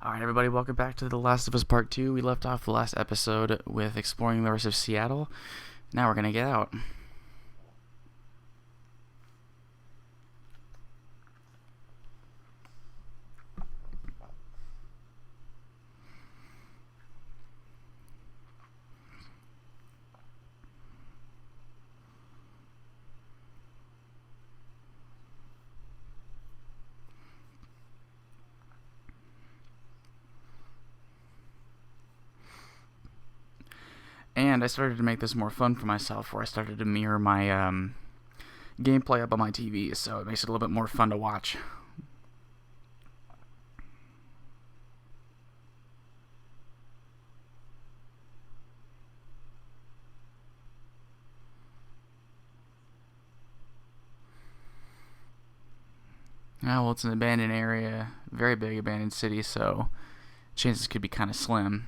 Alright, everybody, welcome back to The Last of Us Part 2. We left off the last episode with exploring the rest of Seattle. Now we're gonna get out. And I started to make this more fun for myself, where I started to mirror my gameplay up on my TV, so it makes it a little bit more fun to watch. Well, it's an abandoned area, very big abandoned city, so chances could be kind of slim.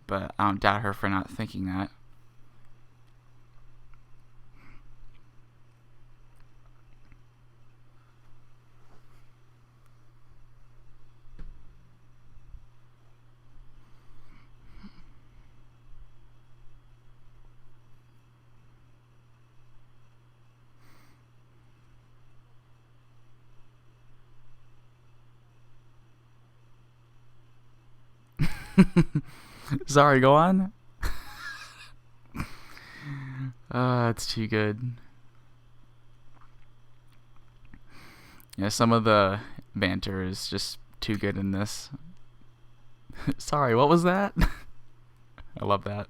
But I don't doubt her for not thinking that. Sorry, go on. It's too good. Yeah, some of the banter is just too good in this. Sorry, what was that? I love that.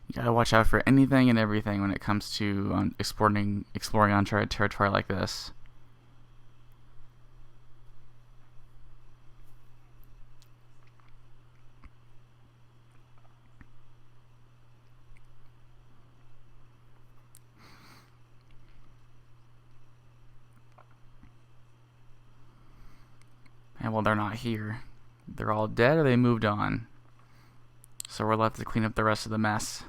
You gotta watch out for anything and everything when it comes to exploring uncharted territory like this. And well, they're not here. They're all dead or they moved on. So we're left to clean up the rest of the mess.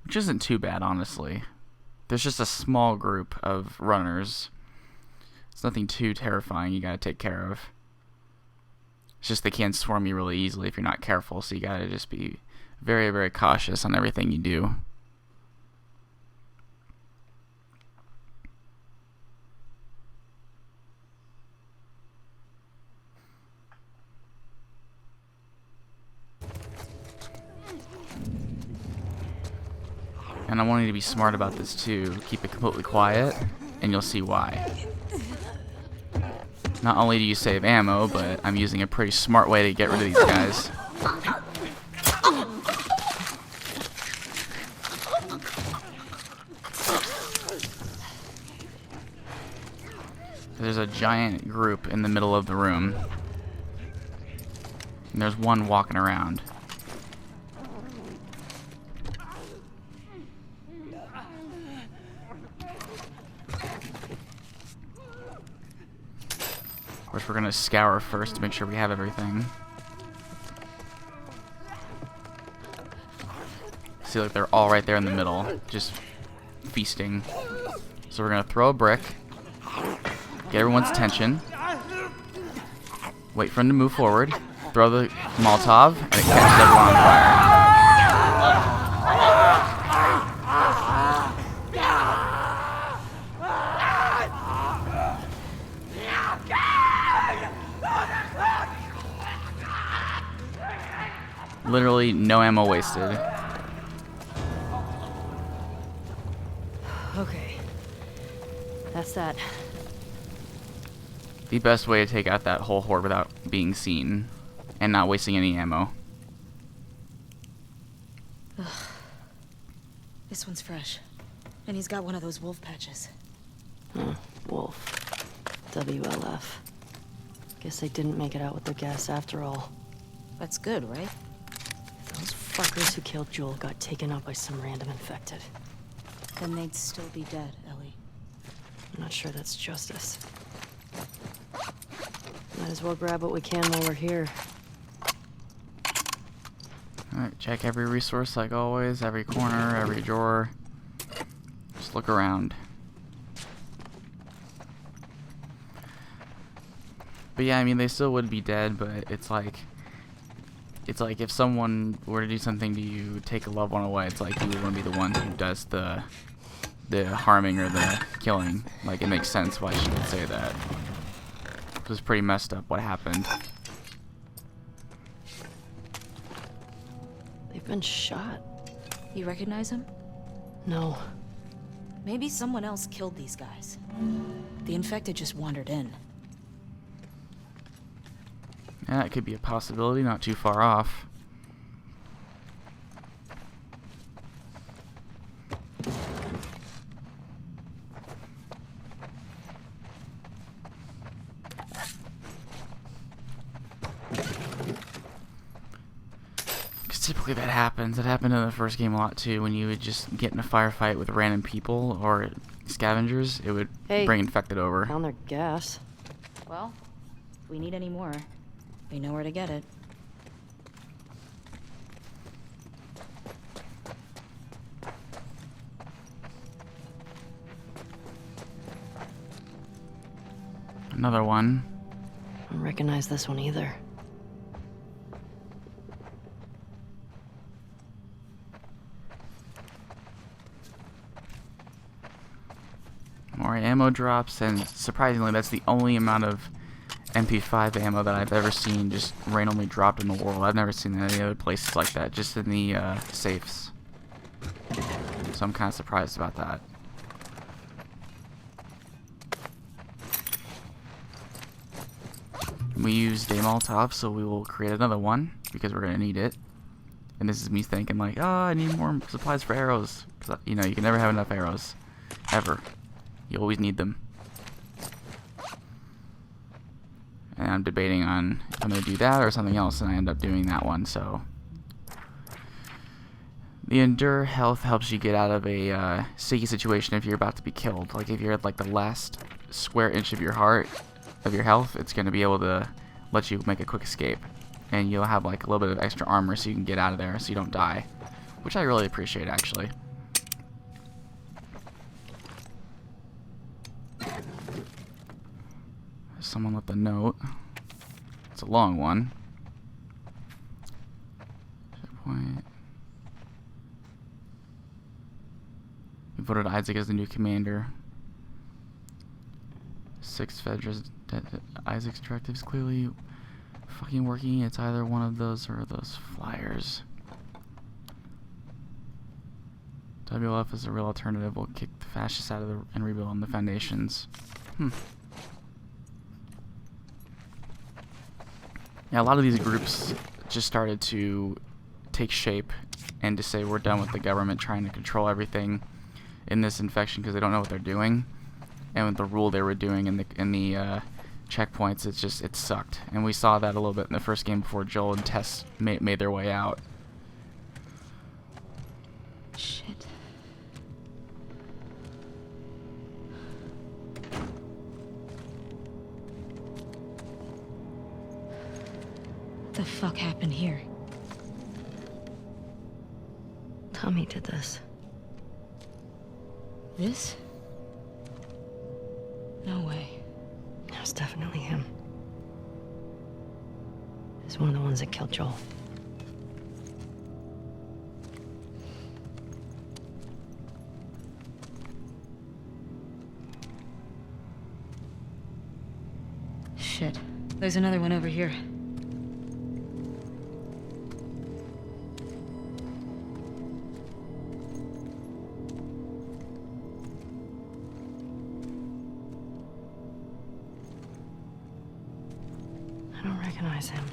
Which isn't too bad, honestly. There's just a small group of runners. It's nothing too terrifying you gotta take care of. It's just they can swarm you really easily if you're not careful, so you gotta just be very, very cautious on everything you do. And I want you to be smart about this too. Keep it completely quiet, and you'll see why. Not only do you save ammo, but I'm using a pretty smart way to get rid of these guys. There's a giant group in the middle of the room. And there's one walking around. Of course, we're gonna scour first to make sure we have everything. See, like, they're all right there in the middle, just feasting. So we're gonna throw a brick, get everyone's attention, wait for them to move forward, throw the Molotov, and it catches everyone on fire. Literally no ammo wasted. Okay. That's that. The best way to take out that whole horde without being seen and not wasting any ammo. Ugh. This one's fresh. And he's got one of those wolf patches. Wolf. WLF. Guess they didn't make it out with their gas after all. That's good, right? Those fuckers who killed Joel got taken out by some random infected. Then they'd still be dead, Ellie. I'm not sure that's justice. Might as well grab what we can while we're here. Alright, check every resource like always, every corner, every drawer. Just look around. But yeah, I mean, they still would be dead, but it's like if someone were to do something to you, take a loved one away, it's like you would want to be the one who does the harming or the killing. Like, it makes sense why she would say that. It was pretty messed up what happened. They've been shot. You recognize him? No. Maybe someone else killed these guys. The infected just wandered in. Yeah, it could be a possibility, not too far off. Because typically that happens. It happened in the first game a lot too, when you would just get in a firefight with random people or scavengers, it would bring infected over. Found their gas. Well, if we need any more, we know where to get it. Another one. I don't recognize this one either. More ammo drops, and surprisingly, that's the only amount of MP5 ammo that I've ever seen just randomly dropped in the world. I've never seen any other places like that, just in the safes. So I'm kind of surprised about that. We used a Molotov, so we will create another one, because we're going to need it. And this is me thinking like, oh, I need more supplies for arrows. 'Cause, you know, you can never have enough arrows. Ever. You always need them. And I'm debating on if I'm going to do that or something else, and I end up doing that one, so. The Endure health helps you get out of a sticky situation if you're about to be killed. Like, if you're at like the last square inch of your health, it's going to be able to let you make a quick escape. And you'll have like a little bit of extra armor so you can get out of there so you don't die. Which I really appreciate, actually. Someone left a note. It's a long one. Checkpoint. We voted Isaac as the new commander. 6 Fedras. Isaac's directives clearly fucking working. It's either one of those or those flyers. WLF is a real alternative. We'll kick the fascists out of and rebuild on the foundations. Yeah, a lot of these groups just started to take shape and to say we're done with the government trying to control everything in this infection because they don't know what they're doing. And with the rule they were doing in the checkpoints, it sucked. And we saw that a little bit in the first game before Joel and Tess made their way out. Shit. What the fuck happened here? Tommy did this. This? No way. It was definitely him. He's one of the ones that killed Joel. Shit. There's another one over here. I don't recognize him.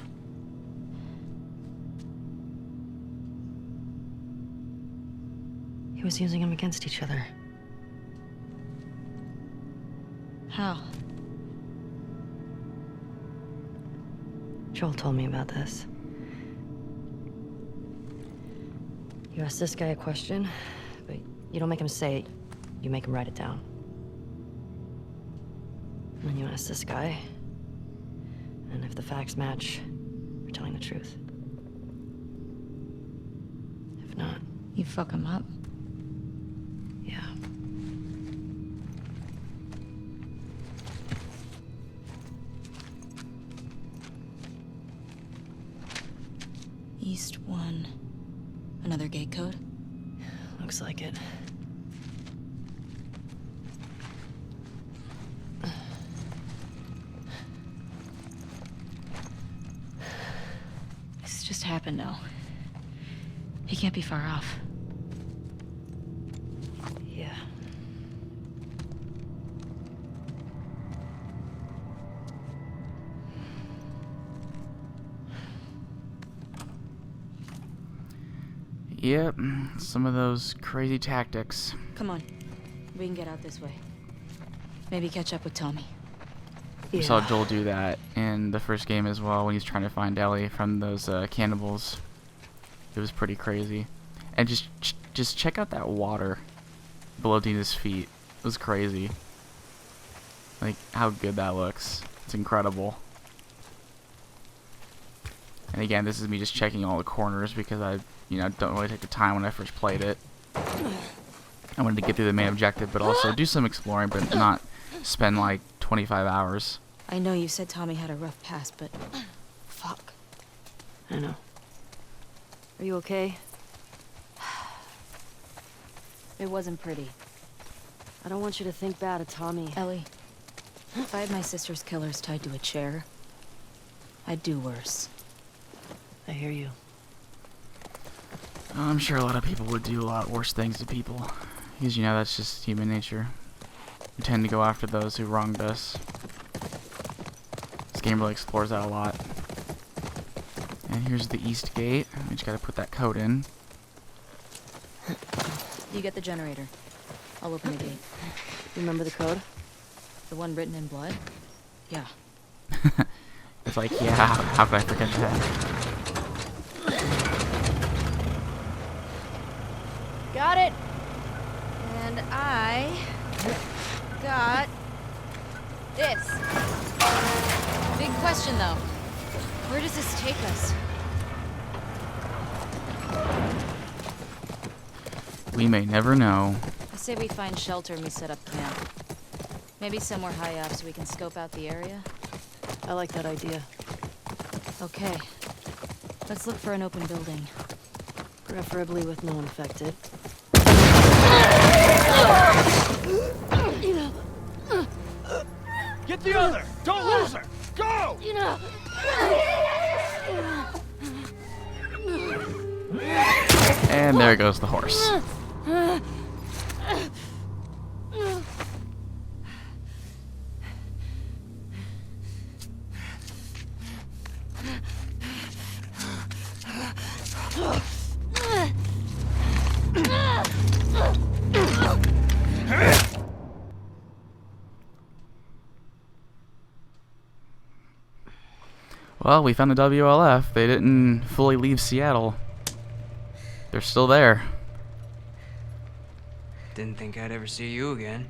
He was using them against each other. How? Joel told me about this. You ask this guy a question, but you don't make him say it. You make him write it down. And then you ask this guy, and if the facts match, you're telling the truth. If not, You fuck him up. yeah. East 1. Another gate code? Looks like it. This just happened now. He can't be far off. Yeah. Yep, some of those crazy tactics. Come on. We can get out this way. Maybe catch up with Tommy. We saw Joel do that in the first game as well when he's trying to find Ellie from those cannibals. It was pretty crazy. And just check out that water below Dina's feet. It was crazy. Like, how good that looks. It's incredible. And again, this is me just checking all the corners because I, don't really take the time when I first played it. I wanted to get through the main objective, but also do some exploring, but not spend like 25 hours. I know you said Tommy had a rough past, but... Fuck. I know. Are you okay? It wasn't pretty. I don't want you to think bad of Tommy. Ellie, if I had my sister's killers tied to a chair, I'd do worse. I hear you. I'm sure a lot of people would do a lot worse things to people. Because, that's just human nature. We tend to go after those who wronged us. This game really explores that a lot. And here's the east gate. We just gotta put that code in. You get the generator. I'll open the gate. Remember the code? The one written in blood? Yeah. It's like, yeah, how could I forget that? Got it! And I... got... this. Big question, though. Where does this take us? We may never know. I say we find shelter and we set up camp. Maybe somewhere high up so we can scope out the area. I like that idea. Okay. Let's look for an open building. Preferably with no one affected. Get the other! Don't lose her! Go! And there goes the horse. Well, we found the WLF. They didn't fully leave Seattle. They're still there. Didn't think I'd ever see you again.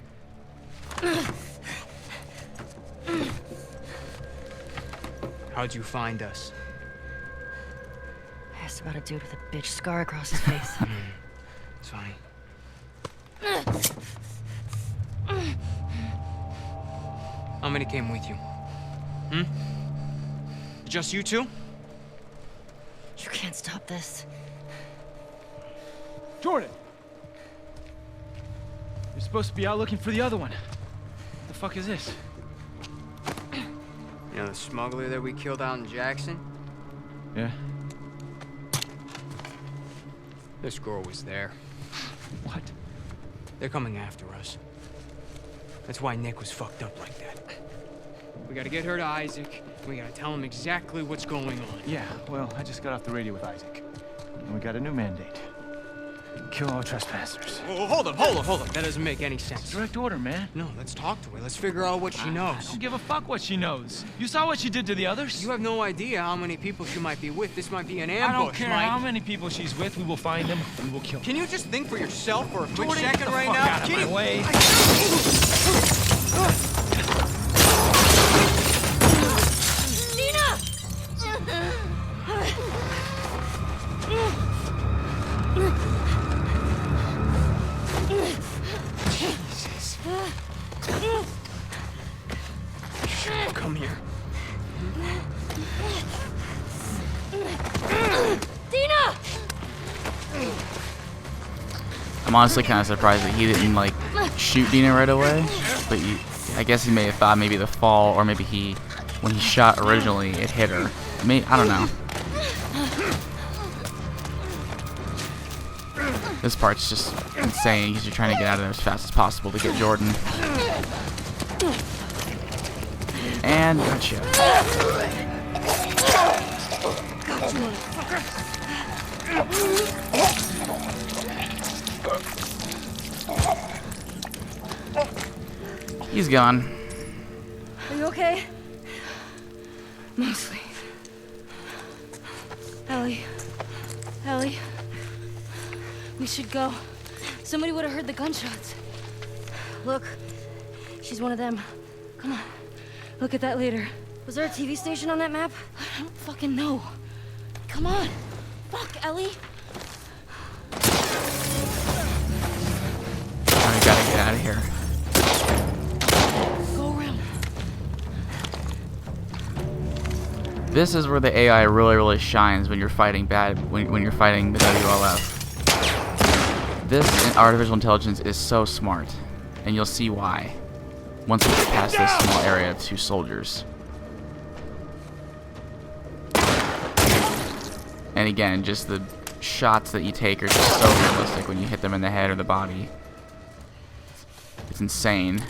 How'd you find us? I asked about a dude with a bitch scar across his face. It's funny. How many came with you? Just you two? You can't stop this. Jordan! You're supposed to be out looking for the other one. What the fuck is this? You know the smuggler that we killed out in Jackson? Yeah. This girl was there. What? They're coming after us. That's why Nick was fucked up like that. We gotta get her to Isaac, and we gotta tell him exactly what's going on. Yeah, well, I just got off the radio with Isaac. And we got a new mandate. Kill all trespassers. Oh, hold up. That doesn't make any sense. Direct order, man. No, let's talk to her. Let's figure out what she I knows. don't give a fuck what she knows. You saw what she did to the others? You have no idea how many people she might be with. This might be an ambush, I don't care Mike. how many people she's with. We will find them. We will kill them. Can you just think for yourself for a quick Jordan, second get the right fuck now? out of my way. Jesus. Come here. I'm honestly kind of surprised that he didn't like shoot Dina right away, but I guess he may have thought maybe the fall, or maybe when he shot originally, it hit her. I don't know. This part's just insane because you're trying to get out of there as fast as possible to get Jordan. And gotcha. He's gone. Are you okay? Mostly. Ellie. We should go. Somebody would have heard the gunshots. Look, she's one of them. Come on. Look at that later. Was there a TV station on that map? I don't fucking know. Come on. Fuck, Ellie. Now we gotta get out of here. Go around. This is where the AI really shines when you're fighting when you're fighting the WLF. This artificial intelligence is so smart, and you'll see why once we get past this small area of 2 soldiers. And again, just the shots that you take are just so realistic when you hit them in the head or the body. It's insane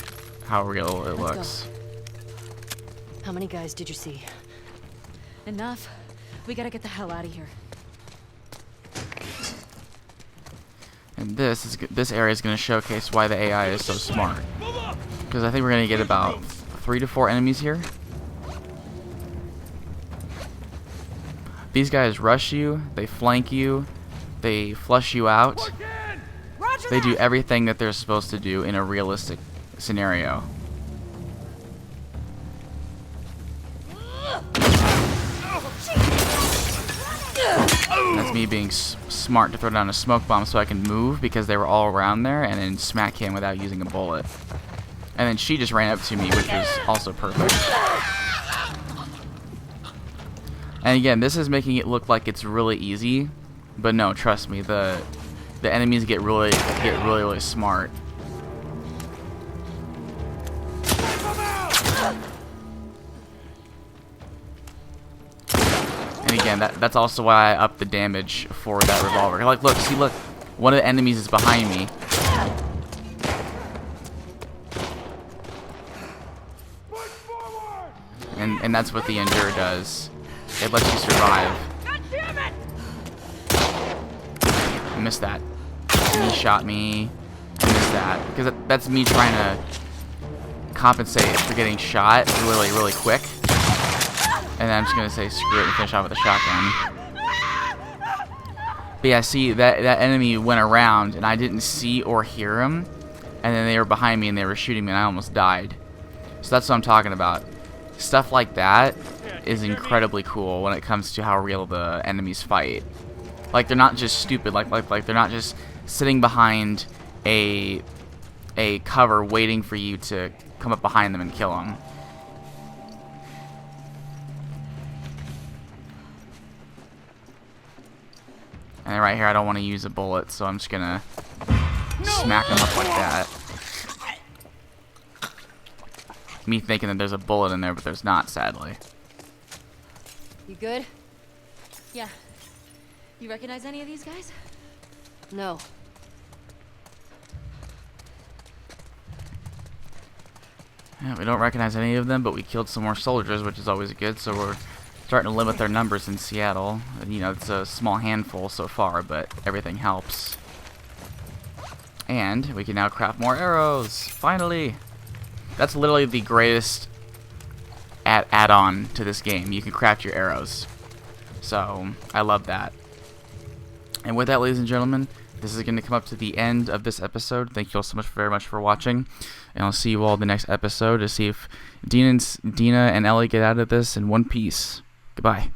how real it looks. How many guys did you see? Enough. We gotta get the hell out of here. And this area is going to showcase why the AI is so smart. Because I think we're going to get about 3 to 4 enemies here. These guys rush you, they flank you, they flush you out. They do everything that they're supposed to do in a realistic scenario. That's me being smart to throw down a smoke bomb so I can move because they were all around there, and then smack him without using a bullet. And then she just ran up to me, which was also perfect. And again, this is making it look like it's really easy, but no, trust me, the enemies get really smart. And again, that's also why I upped the damage for that revolver. Like, look, one of the enemies is behind me. And that's what the Endure does. It lets you survive. I missed that. He shot me. I missed that. Because that's me trying to compensate for getting shot really quick. And then I'm just going to say screw it and finish off with a shotgun. But yeah, see, that enemy went around and I didn't see or hear him. And then they were behind me and they were shooting me and I almost died. So that's what I'm talking about. Stuff like that is incredibly cool when it comes to how real the enemies fight. Like, they're not just stupid. Like they're not just sitting behind a cover waiting for you to come up behind them and kill them. And right here, I don't want to use a bullet, so I'm just gonna smack them up like that. Me thinking that there's a bullet in there, but there's not, sadly. You good? Yeah. You recognize any of these guys? No. Yeah, we don't recognize any of them, but we killed some more soldiers, which is always good, so we're starting to limit their numbers in Seattle. You know, it's a small handful so far, but everything helps. And we can now craft more arrows. Finally. That's literally the greatest add-on to this game. You can craft your arrows. So, I love that. And with that, ladies and gentlemen, this is going to come up to the end of this episode. Thank you all so much very much for watching. And I'll see you all in the next episode to see if Dina and Ellie get out of this in one piece. Goodbye.